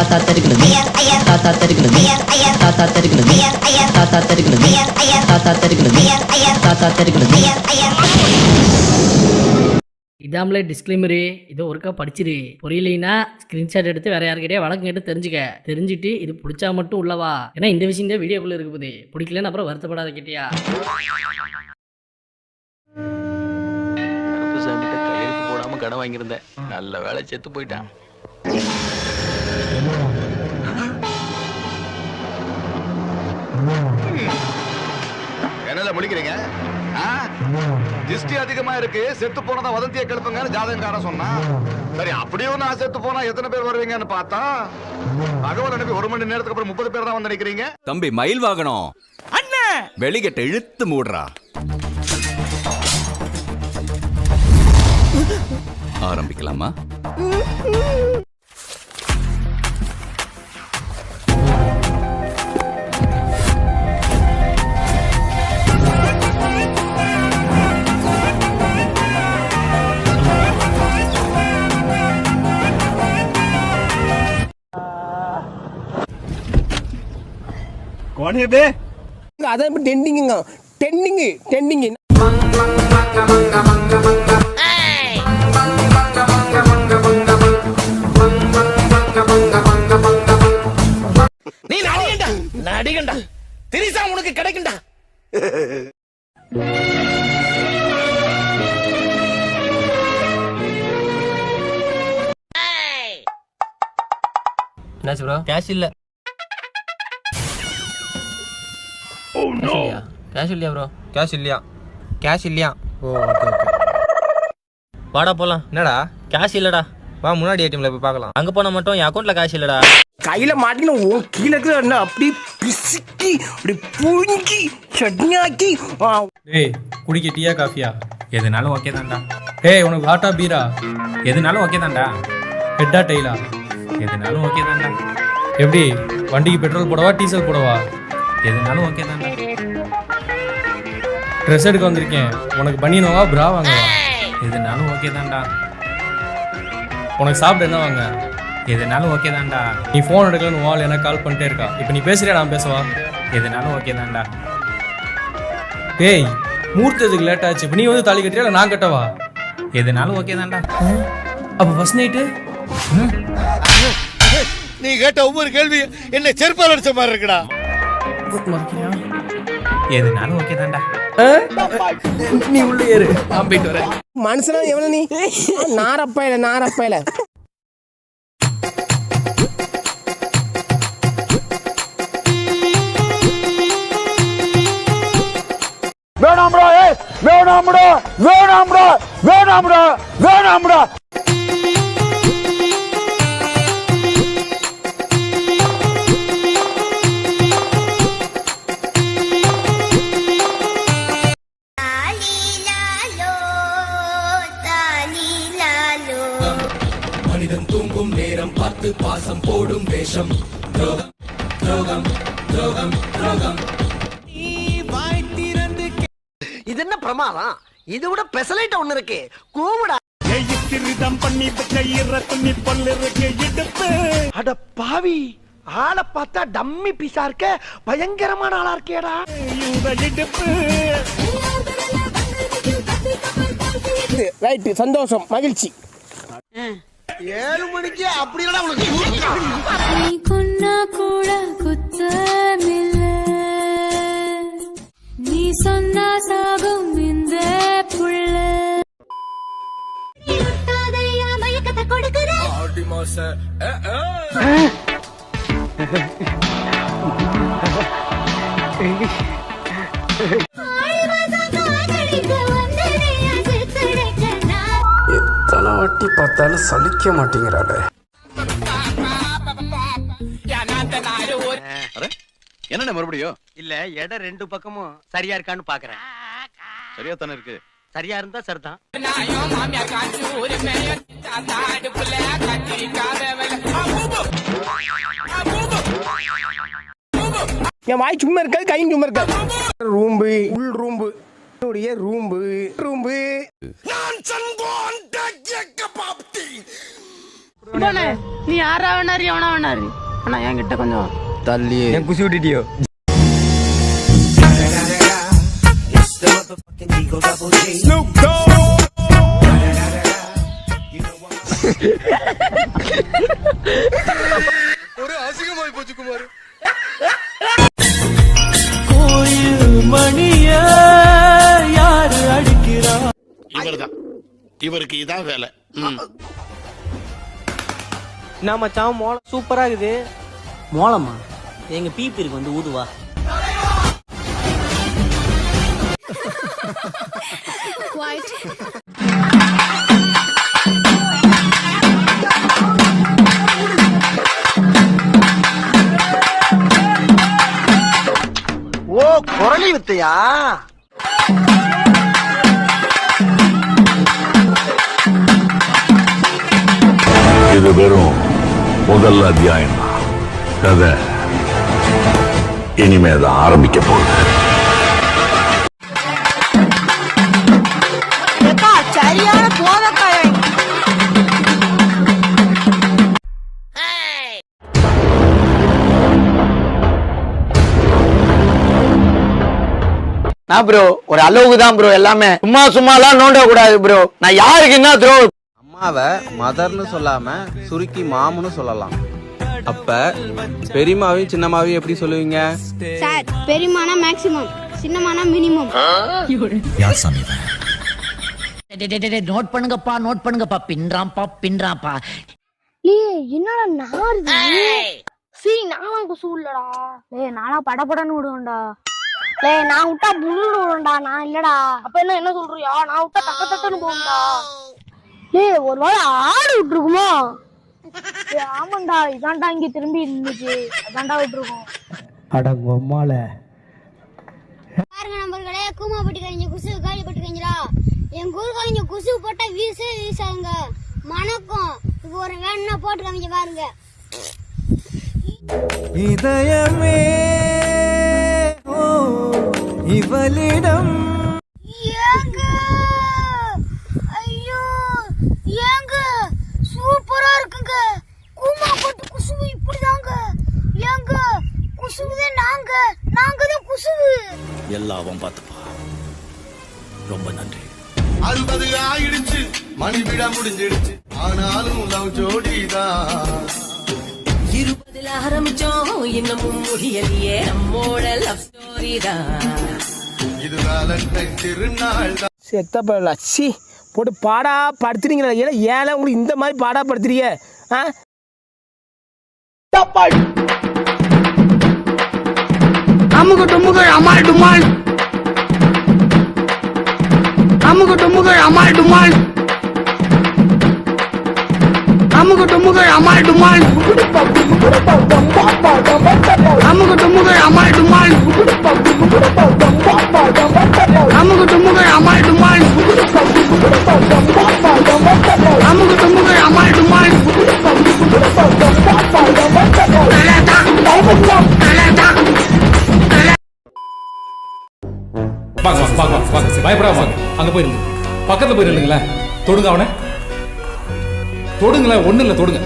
தாத்தா தெருக்கிறது தாத்தா தெருக்கிறது தாத்தா தெருக்கிறது தாத்தா தெருக்கிறது தாத்தா தெருக்கிறது தாத்தா தெருக்கிறது. இதாமலே டிஸ்க்ளைமரு, இதை ஒருக்கா படிச்சிரு. புரியலைன்னா ஸ்க்ரீன்ஷாட் எடுத்து வேற யாருக்கிட்டே வழக்கம் கேட்டு தெரிஞ்சுட்டு இது பிடிச்சா மட்டும் உள்ளவா. ஏன்னா இந்த விஷயம் தான் வீடியோக்குள்ள இருக்குது. பிடிக்கலன்னு அப்புறம் வருத்தப்படாத கேட்டியா. கையெழுத்து போடாம கடன் வாங்கியிருந்தேன், நல்ல வேலை செத்து போயிட்டான். என்னல முடிக்கிறீங்க? திஷ்டி அதிகமா இருக்கு, செத்து போனதா வதந்தியை கிளப்புங்கன்னு ஜாதகக்காரன் சொன்னான். சரி, அப்படியும் நான் செத்து போனா எத்தனை பேர் வருவீங்கன்னு பார்த்தா தகவல் அனுப்பி 1 மணி நேரத்துக்கு அப்புறம் 30 பேர் தான் வந்து நினைக்கிறீங்க. தம்பி மயில் வாகனம் அண்ணன் வெளிகட்ட இழுத்து மூடுறா. ஆரம்பிக்கலாமா? कौन है बे? अदा टेंडिंग टेंडिंग टेंडिंग நீ நடிகண்டா திரிசா உனக்கு கிடைக்கும்டா. என்னாச்சு ப்ரோ? கேஷ் இல்ல. Oh no. கேஷ் இல்லையா ப்ரோ? கேஷ் இல்லையா? ஓ ஓகே ஓகே. வாடா போலாம். என்னடா கேஷ் இல்லடா. வா முன்னாடி ஏடிஎம்ல போய் பார்க்கலாம். அங்க போனா மட்டும் என் அக்கௌண்ட்ல கேஷ் இல்லடா. கையில மாட்டின கீழே அப்படி பிசுக்கி அப்படி புழுங்கி சட்னியாக்கி. டேய் குடிக்க டீயா காஃபியா? எதுனாலும் ஓகே தான்டா. டேய் உனக்கு ஹாட்டா பீரா? எதுனாலும் ஓகே தான்டா. ஹெட்டா டெய்லா? எதுனாலும் ஓகே தான்டா. எப்படி வண்டிக்கு பெட்ரோல் போடவா டீசல் போடவா? எதுனாலும் ஓகே தான்டா. ட்ரெஸ் எடுக்க வந்திருக்கேன், உனக்கு பனியனவா பிரா வாங்கவா? எதுனாலும் ஓகே தான்டா. உனக்கு சாப்பிட என்ன வாங்க? எதுனாலும் ஓகே தான்டா. நீ ஃபோன் எடுக்கலன்னு வால் எனக்கு கால் பண்ணிட்டே இருக்கா. இப்போ நீ பேசுறியா நான் பேசவா? எதுனாலும் ஓகே தான்டா. டேய் மூர்த்தத்துக்கு லேட் ஆச்சு, இப்போ நீ வந்து தாலி கட்டியா இல்லை நான் கட்டவா? எதுனாலும் ஓகே தான்டா. அப்போ ஃபர்ஸ்ட் நைட்டு நீ கேட்ட ஒவ்வொரு கேள்வி என்ன செருப்பால் அடிச்ச மாதிரி இருக்குடா. எதுனாலும் ஓகே தான்டா. நீ உள்ள ஏறு, நான் போயிட்டு வரேன். மனுஷனா எவ்வளவு நீ நாரப்பையில வேணாம்டா, வேணாம்டா, வேணாம்டா, வேணாம்டா, வேணாம்டா. மனிதன் தூங்கும் நேரம் பார்த்து பாசம் போடும் வேஷம். துரோகம் துரோகம் துரோகம் துரோகம். இது என்ன பிரமாதம்? இது விட பெசலைட் ஒண்ணு இருக்கு. கூவுடா. பண்ணி துணி பல்லு இடுப்பு. அட பாவி, ஆளை பார்த்தா டம்மி பீஸா இருக்க, பயங்கரமான ஆளா இருக்கேடா. ரைட், சந்தோஷம், மகிழ்ச்சி. 7 மணிக்கு அப்படி இல்லடா உனக்கு. நீ கொன்னா கூட குத்தமில்ல, நீ சொன்னா சாகும் இந்த புள்ள. மயக்கத்தை கொடுக்குற ஆடி மாச எத்தனை வாட்டி பார்த்தாலும் சலிக்க மாட்டேங்கிறாளே. என்ன மறுபடியும்? இல்ல, இடம் 2 பக்கமும் சரியா இருக்கான்னு பாக்குறேன். சரியா தானே இருக்கு. சரியா இருந்தா சரிதான். என் வாய் சும்மா இருக்காது, கையும் சும்மா இருக்காது. ரூம்பு, உள் ரூம்பு, ரூம்பு ரூம்பு. நீ யாரா வேணாரு எவனா வேணாரு ஆனா என்கிட்ட கொஞ்சம் தள்ளி என் குசி விட்டுட்டியோ. ஒரு அசிங்கமாய் போச்சு குமார். இவர்தான், இவருக்கு இதான் வேலை. நான் மச்சான் மோளம் சூப்பரா இருக்குது. மோளமா? எங்க பீப்பிருக்கு வந்து ஊதுவா. ஓ குரலி வித்தையா? இது வெறும் முதல் அத்தியாயம் தான். கதை இனிமேதான் ஆரம்பிக்க போகுது. சரியான போதக்காய. நான் ப்ரோ ஒரு அளவுக்கு தான் ப்ரோ எல்லாமே. சும்மா சும்மாலாம் நோண்ட கூடாது ப்ரோ. நான் யாருக்கு என்ன த்ரோ? அம்மாவை மதர்னு சொல்லாம சுருக்கி மாமுன்னு சொல்லலாம். அப்ப பெரியமாவையும் சின்னமாவையும் எப்படி சொல்லுவீங்க? சார் பெரியமானா மேக்ஸிமம், சின்னமானா மினிமம். யார் சாமி? நோட் பண்ணுங்கப்பா, நோட் பண்ணுங்கப்பா. பின்றாம்பா பின்றாம்பா. என்னடா நாருது? நானா குசு இல்லடா. நானா படபடன்னு விடுவேன்டா. நான் விட்டா புல்லு விடுவேன்டா. நான் இல்லடா. அப்ப என்ன சொல்றியா? நான் விட்டா தக்க தக்கன்னு போகும்டா. ஒரு வேளை ஆடு விட்டுருக்குமோ? ஆமாண்டா, இதான்டா இங்க திரும்பி இருந்துச்சு. அதான்டா விட்டுருக்கோம். அடங்கம்மால பாருங்க நம்பர்களே, கூமாப்பட்டி கழிஞ்ச குசு கேள்விப்பட்டிருக்கீங்களா? எங்க ஊர் கழிஞ்ச குசு போட்டா வீசாங்க மணக்கும். இப்போ ஒரு வேணும்னா போட்டு காமிக்க பாருங்க. இதயமே இவளிடம் ஏங்க ஐயோ ஏங்க சூப்பரா இருக்குங்க. கூமாப்பட்டி குசுவு இப்படிதாங்க. ஏங்க குசுவுதே நாங்க தான் குசுவு. எல்லாம் பார்த்துப்பா. ரொம்ப நன்றி. 60 ஆயிடுச்சு, மணி விட முடிஞ்சிடுச்சு, ஆனாலும் லவ் ஜோடிதான். 20 ஆரம்பிச்சோம், இன்னமும் முடியலையே நம்மோட லவ் ஸ்டோரி தான். இது வேலண்டைன் திருநாள் தான். செத்தப்படல சி போட்டு பாடா படுத்துறீங்களா? ஏன்னா ஏன்னா உங்களுக்கு இந்த மாதிரி பாடா படுத்துறீங்க? அமுக டுமுகள் அமால் டுமால், அமுக டுமுகள் அமால் டுமால், அமுக டுமுகள் அமால் டுமால், அமுக டுமுகள் அமால் டுமால், அமுக டுமுகள் அமால் டுமால், அமுக டுமுகள் அமால் டுமால். பயப்படாம வாங்க. அங்க போயிருங்க, பக்கத்துல போயிருங்களேன். தொடுங்க அவனை, தொடுங்களேன். ஒண்ணு இல்ல, தொடுங்க.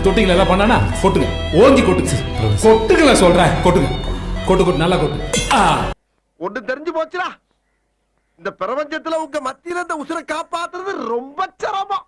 தொட்டிங்களா எல்லாம் பண்ணானா? கொட்டுங்க, ஓஞ்சி கொட்டுங்க. கொட்டுங்கள சொல்றேன், கொட்டுங்க. கொட்டு கொட்டு, நல்லா கொட்டு. ஒண்ணு தெரிஞ்சு போச்சுடா, இந்த பிரபஞ்சத்துல உங்க மத்தியில இந்த உசுரை காப்பாத்துறது ரொம்ப சிரமம்.